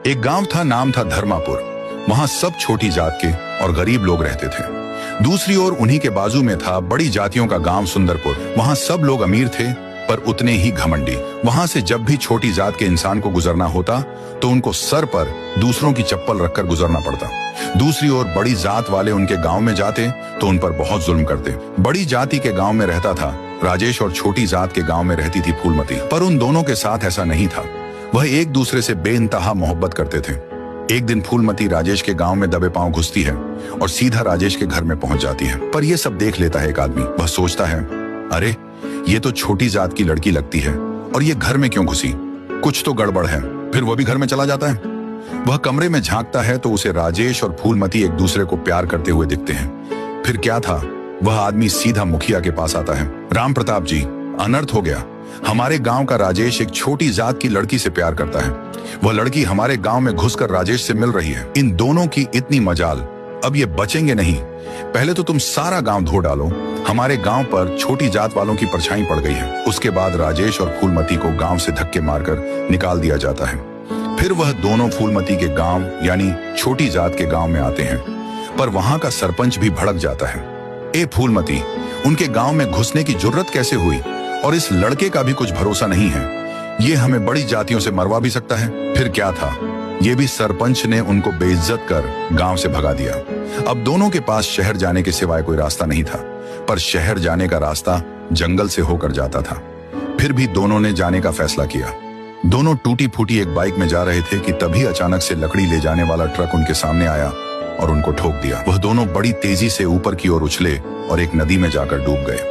एक गांव था, नाम था धर्मापुर। वहां सब छोटी जात के और गरीब लोग रहते थे। दूसरी ओर उन्हीं के बाजू में था बड़ी जातियों का गांव सुंदरपुर। वहां सब लोग अमीर थे पर उतने ही घमंडी। वहां से जब भी छोटी जात के इंसान को गुजरना होता तो उनको सर पर दूसरों की चप्पल रखकर गुजरना पड़ता। दूसरी ओर बड़ी जात वाले उनके गांव में जाते तो उन पर बहुत जुल्म करते। बड़ी जाति के गांव में रहता था राजेश और छोटी जात के गांव में रहती थी फूलमती। पर उन दोनों के साथ ऐसा नहीं था। वह एक दूसरे से बेइंतहा मोहब्बत करते थे। एक दिन फूलमती राजेश के गांव में दबे पांव घुसती है और सीधा राजेश के घर में पहुंच जाती है। पर यह सब देख लेता है एक आदमी। वह सोचता है, अरे ये तो छोटी जात की लड़की लगती है और ये घर में क्यों घुसी, कुछ तो गड़बड़ है। फिर वह भी घर में चला जाता है। वह कमरे में झांकता है तो उसे राजेश और फूलमती एक दूसरे को प्यार करते हुए दिखते हैं। फिर क्या था, वह आदमी सीधा मुखिया के पास आता है। राम प्रताप जी, अनर्थ हो गया। हमारे गांव का राजेश एक छोटी जात की लड़की से प्यार करता है। वह लड़की हमारे गांव में घुसकर राजेश से मिल रही है। इन दोनों की इतनी मजाल, अब ये बचेंगे नहीं। पहले तो तुम सारा गांव धो डालो। हमारे गांव पर छोटी जात वालों की परछाई पड़ गई है। उसके बाद राजेश और फूलमती को गांव से धक्के मारकर निकाल दिया जाता है। फिर वह दोनों फूलमती के गांव यानी छोटी जात के गांव में आते हैं। पर वहां का सरपंच भी भड़क जाता है। ए फूलमती, उनके गांव में घुसने की जुर्रत कैसे हुई? और इस लड़के का भी कुछ भरोसा नहीं है। ये हमें बड़ी जातियों से मरवा भी सकता है। फिर क्या था, ये भी सरपंच ने उनको बेइज्जत कर गांव से भगा दिया। अब दोनों के पास शहर जाने के सिवाय कोई रास्ता नहीं था। पर शहर जाने का रास्ता जंगल से होकर जाता था। फिर भी दोनों ने जाने का फैसला किया। दोनों टूटी फूटी एक बाइक में जा रहे थे कि तभी अचानक से लकड़ी ले जाने वाला ट्रक उनके सामने आया और उनको ठोक दिया। वह दोनों बड़ी तेजी से ऊपर की ओर उछले और एक नदी में जाकर डूब गए।